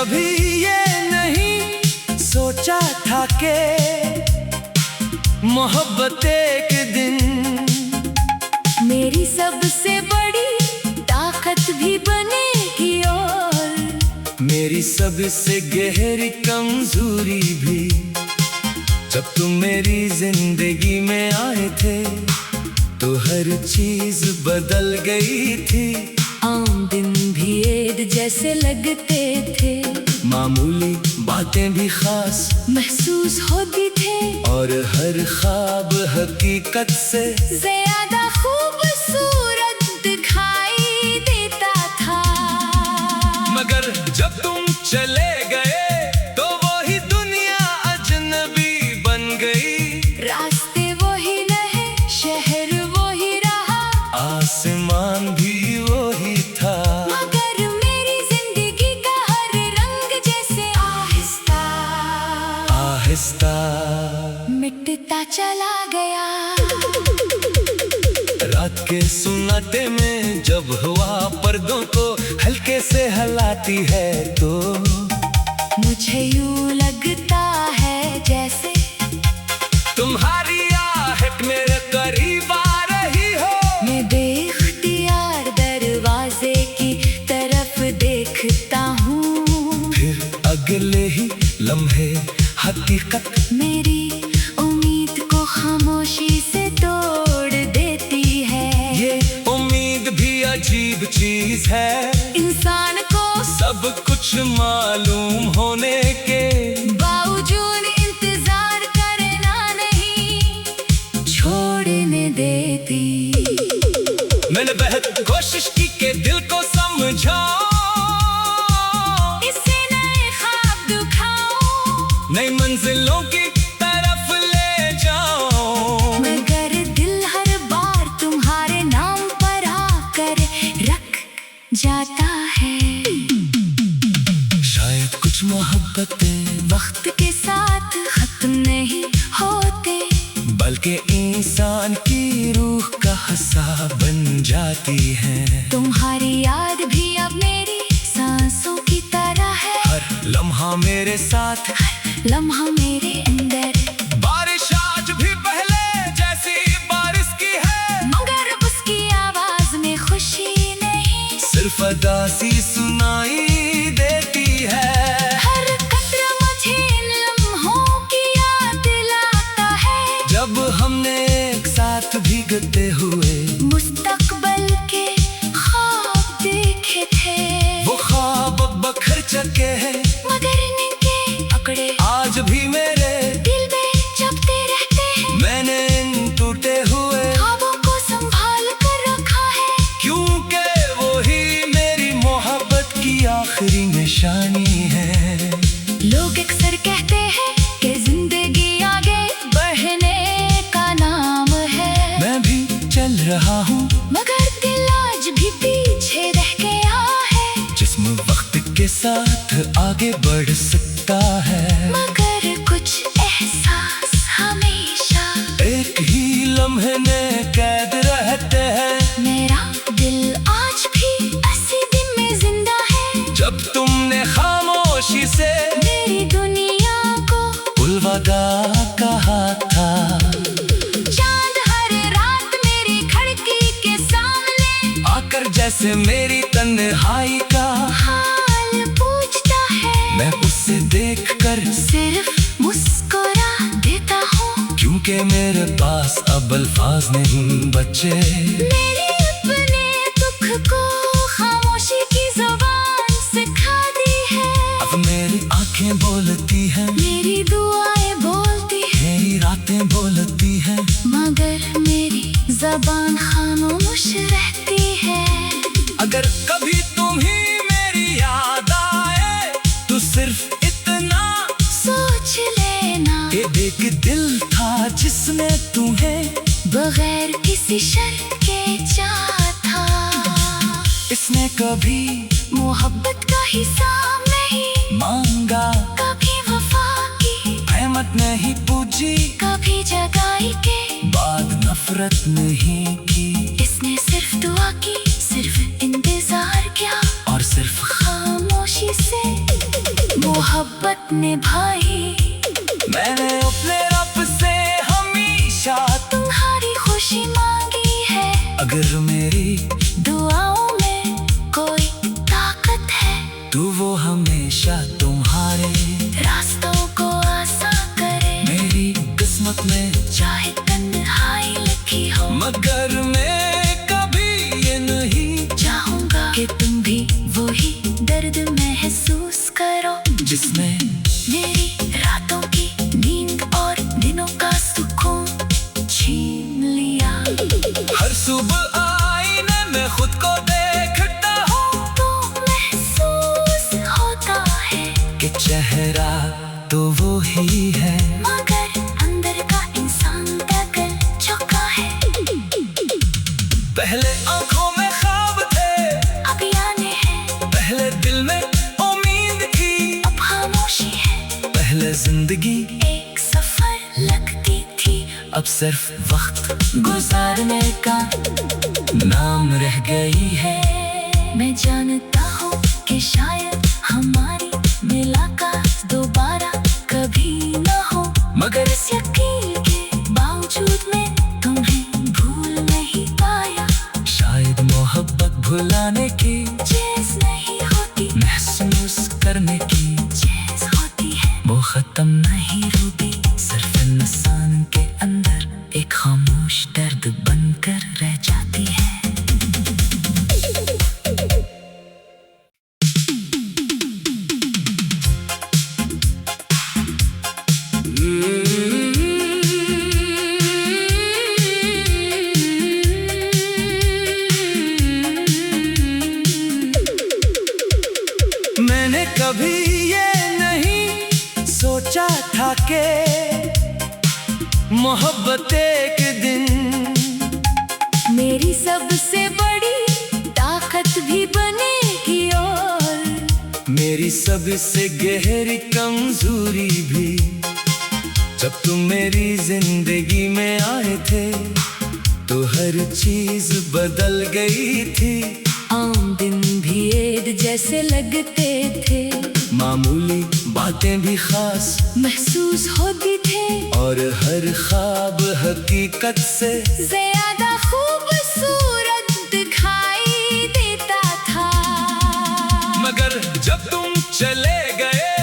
कभी ये नहीं सोचा था कि मोहब्बत एक दिन मेरी सबसे बड़ी ताकत भी बनेगी और मेरी सबसे गहरी कमजोरी भी। जब तुम मेरी जिंदगी में आए थे तो हर चीज बदल गई थी। आम दिन भी ईद जैसे लगते थे, मामूली बातें भी खास महसूस होती थे और हर ख्वाब हकीकत से ज्यादा खूबसूरत दिखाई देता था। मगर जब तुम चले गए तो वही दुनिया अजनबी बन गई। रास्ते वही रहे, शहर वही रहा, आसमान भी वही था। मगर मेरी जिंदगी का हर रंग जैसे आहिस्ता आहिस्ता मिटता चला गया। रात के सुनाटे में जब हवा पर्दों को हल्के से हिलाती है तो मुझे यूं लगता है जैसे तुम्हारी आहट मेरे करीब आ रही हो। मैं बेख्तियार दरवाजे की तरफ देखता हूँ, फिर अगले ही लम्हे हकीकत मेरी उम्मीद को खामोशी से तोड़ देती है। ये उम्मीद भी अजीब चीज है, इंसान को सब कुछ मालूम होने के बावजूद इंतजार करना नहीं छोड़ने देती। मैंने बेहद कोशिश की कि दिल को समझाऊं, इसे नए ख्वाब दिखाऊं, नई मंजिलों की तरफ ले जाऊं। मगर दिल हर बार तुम्हारे नाम पर आकर रख जाता है। शायद कुछ मोहब्बतें वक्त के साथ खत्म नहीं होते, बल्कि इंसान की रूह का हिस्सा बन जाती है। तुम्हारी याद भी अब मेरी सांसों की तरह है, हर लम्हा मेरे साथ, हर लम्हा मेरे अंदर। बारिश आज भी पहले जैसी बारिश की है, मगर उसकी आवाज में खुशी नहीं, सिर्फ उदासी सुनाई देती है। हर कतरा मुझे इन लम्हों की याद दिलाता है, जब हमने एक साथ भीगते हुए मुस्तकबल के ख्वाब देखे थे। वो ख्वाब अब बखर चुके हैं, मगर इनके आंकड़े आज भी मेरे दिल में जपते रहते हैं। मैंने इन टूटे हुए ख्वाबों को संभाल कर रखा है, क्योंकि वही मेरी मोहब्बत की आखिरी निशानी है। लोग अक्सर कहते हैं कि जिंदगी आगे बढ़ने का नाम है, मैं भी चल रहा हूँ मगर दिल आज भी पीछे रह गया है। जिस्म वक्त के साथ आगे बढ़ सकता है, मगर कुछ एहसास हमेशा एक ही लम्हे में कैद रहते हैं। मेरा दिल आज भी उसी दिन में जिंदा है, जब तुमने खामोशी से मेरी दुनिया को अलविदा कहा था। चांद हर रात मेरी खिड़की के सामने आकर जैसे मेरी तन्हाई का हाल पूछता है, मैं उसे देखकर सिर्फ मुस्कुरा देता हूँ, क्योंकि मेरे पास अब अल्फाज नहीं बचे। मेरे अपने दुख को खामोशी की जुबान सिखा दी है। अब मेरी आंखें बोलती हैं, मेरी दुआएं बोलती है, मेरी रातें बोलती हैं, मगर मेरी जबान खामोश रहती है। अगर कभी तुम्ही मेरी याद आए तो सिर्फ इतना सोच लेना कि एक दिल था जिसने तुम्हें बगैर किसी शर्त के चाहा था। इसने कभी मोहब्बत का हिसाब नहीं मांगा, कभी वफा की रहमत नहीं पूजी, कभी जगाई के बाद नफरत नहीं की। इसने सिर्फ दुआ की, सिर्फ इंतजार किया और सिर्फ खामोशी से। मोहब्बत निभाई। मैंने अपने रब से हमेशा तुम्हारी खुशी मांगी है। अगर मेरी दुआओं में कोई ताकत है तू वो हमेशा तुम्हारे रास्तों को आसान करे। मेरी किस्मत में चाहे तन्हाई लिखी हो, मगर मैं कभी ये नहीं चाहूंगा कि तुम भी वही दर्द महसूस करो जिसमें मेरी रातों की नींद और दिनों का सुकून छीन लिया। हर सुबह आईने में खुद को देखता हूँ तो महसूस होता है कि चेहरा तो वो ही है, मगर अंदर का इंसान बदल चुका है। पहले आंखों में ख्वाब थे, अब याने हैं, पहले दिल में उम्मीद थी, अब खामोशी है। पहले जिंदगी एक सफर लगती थी, अब सिर्फ वक्त गुजारने का नाम रह गई है। मैं जानता हूँ कि शायद हमारी मुलाकात दोबारा कभी न हो, मगर इस यकीन के बावजूद मैं तुम्हें भूल नहीं पाया। शायद मोहब्बत भुलाने की चीज़ नहीं होती, महसूस करने की चीज़ होती है। वो खत्म नहीं होती, सिर्फ इंसान के अंदर एक खामोश दर्द बनकर रह जाती है। मैंने कभी ये नहीं सोचा था कि मोहब्बत एक दिन मेरी सबसे बड़ी ताकत भी बनेगी और मेरी सबसे गहरी कमजोरी भी। जब तुम मेरी जिंदगी में आए थे तो हर चीज बदल गई थी। आम दिन भी ईद जैसे लगते थे, मामूली बातें भी खास महसूस होती थे और हर ख्वाब हकीकत से ज्यादा खूबसूरत दिखाई देता था। मगर जब तुम चले गए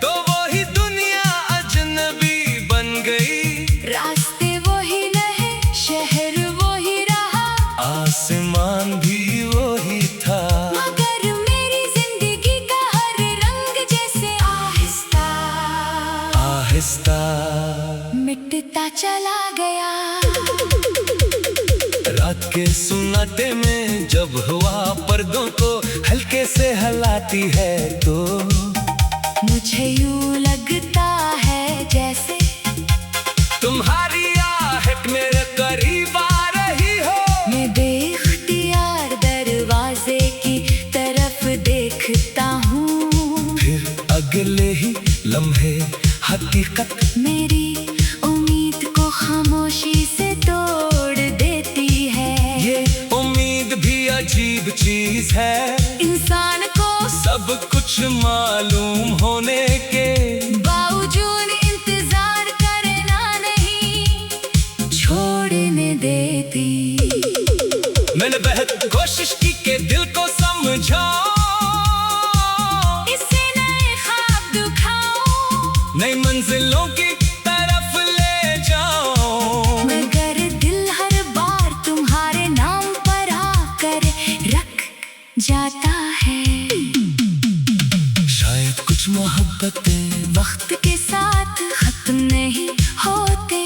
तो वही दुनिया अजनबी बन गई। रास्ते वही रहे, शहर वही रहा, आसमान भी वही था, मगर मेरी जिंदगी का हर रंग जैसे आहिस्ता आहिस्ता मिटता चला गया। रात के सुनाते में जब हवा पर्दों को हल्के से हिलाती है तो मुझे यूं लगता है जैसे तुम्हारी आहट मेरे करीब आ रही हो। मैं बेख्तियार दरवाजे की तरफ देखता हूँ, फिर अगले ही लम्हे हकीकत मेरी उम्मीद को खामोशी से तोड़ देती है। ये उम्मीद भी अजीब चीज है, इंसान को सब कुछ मालूम होने के बावजूद इंतजार करना नहीं छोड़ने देती। मैंने बेहद कोशिश की कि दिल को समझाऊं, इसे नए ख्वाब दिखाऊं, नई मंजिलों की तरफ ले जाऊं, मगर दिल हर बार तुम्हारे नाम पर आकर रख जाता है। शायद कुछ मोहब्बतें वक्त के साथ खत्म नहीं होते,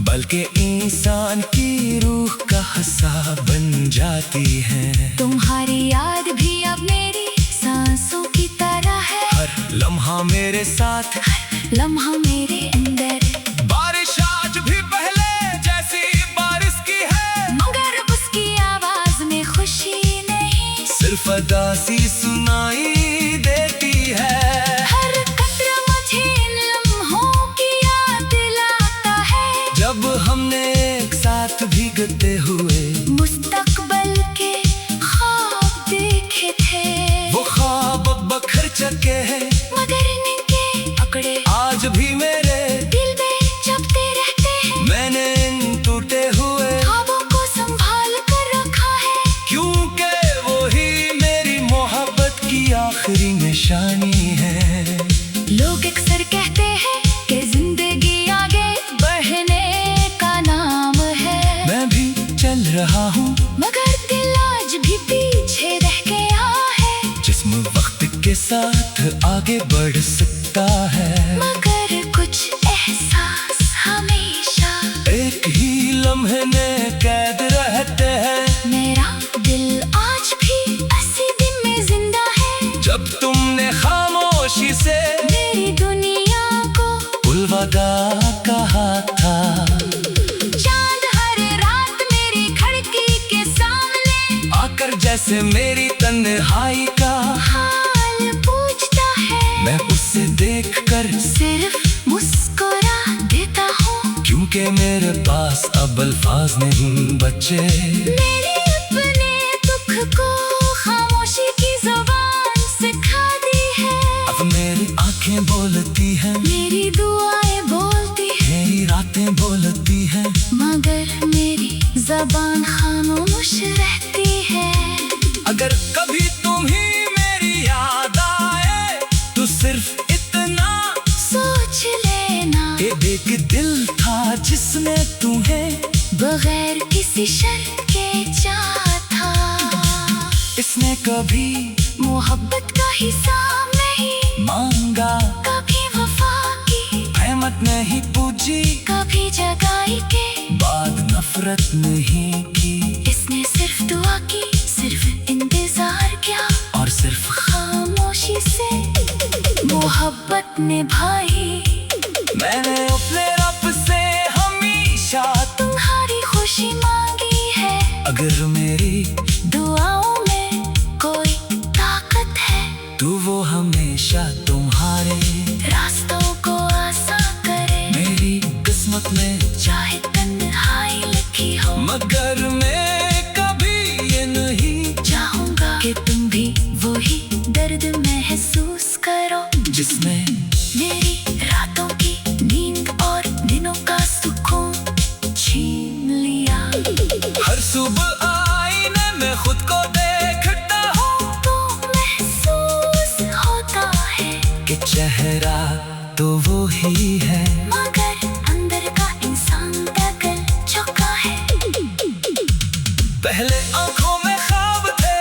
बल्कि इंसान की रूह का हिस्सा बन जाती है। तुम्हारी याद भी अब मेरी सांसों की तरह है, हर लम्हा मेरे साथ, हर लम्हा मेरे अंदर। बारिश आज भी पहले जैसी बारिश की है, मगर उसकी आवाज में खुशी नहीं, सिर्फ अदासी सुनाई देती है। हर कतरा मुझे इन लम्हों की याद दिलाता है, जब हमने एक साथ भीगते हुए मुस्तकबल के ख्वाब देखे थे। वो ख्वाब अब बखर चुके हैं, मगर इनके के साथ आगे बढ़ सकता है, मगर कुछ एहसास हमेशा एक ही लम्हे में कैद रहते हैं। मेरा दिल आज भी उसी दिन में जिंदा है, जब तुमने खामोशी से मेरी दुनिया को अलविदा कहा था। चांद हर रात मेरी खिड़की के सामने आकर जैसे मेरी तन्हाई का हाल पूछता है, मैं उसे देखकर सिर्फ मुस्कुरा देता हूँ, क्योंकि मेरे पास अब अल्फाज नहीं बचे। मेरे अपने दुख को खामोशी की जुबान सिखा दी है। अब मेरी आंखें बोलती हैं, मेरी दुआएं बोलती है, मेरी रातें बोलती हैं, मगर मेरी जबान खामोश रहती है। अगर कभी तुम्हें मेरी याद आए तो सिर्फ इतना सोच लेना, एक दिल था जिसने तुम्हें बगैर किसी शर्त के चाहा था। इसने कभी मोहब्बत का हिसाब नहीं मांगा, कभी वफा की रहमत नहीं पूछी, कभी जगाई के बाद नफरत नहीं की। इसने सिर्फ दुआ की, सिर्फ इंतजार किया और सिर्फ खामोशी से मोहब्बत निभाई। मैंने अपने रब से हमेशा तुम्हारी खुशी मांगी है, अगर मेरी दुआओं में कोई ताकत है तो वो हमेशा तुम्हारे रास्तों को आसान करे। मेरी किस्मत में, चाहे तन्हाई लिखी हो, मगर मैं कभी ये नहीं चाहूंगा कि तुम भी वही दर्द महसूस करो, जिसमें मेरी रातों की नींद और दिनों का सुकून छीन लिया। हर सुबह आईने में खुद को देखता हूँ तो महसूस होता है कि चेहरा तो वो ही है, मगर अंदर का इंसान बदल चुका है। पहले आंखों में ख्वाब थे,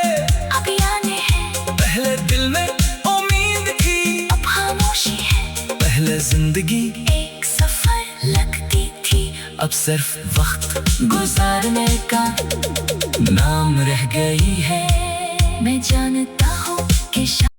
अब यादें हैं, पहले दिल में उम्मीद थी, अब खामोशी है। पहले जिंदगी एक सफर लगती थी, अब सिर्फ वक्त गुजारने का नाम रह गई है। मैं जानता हूँ कि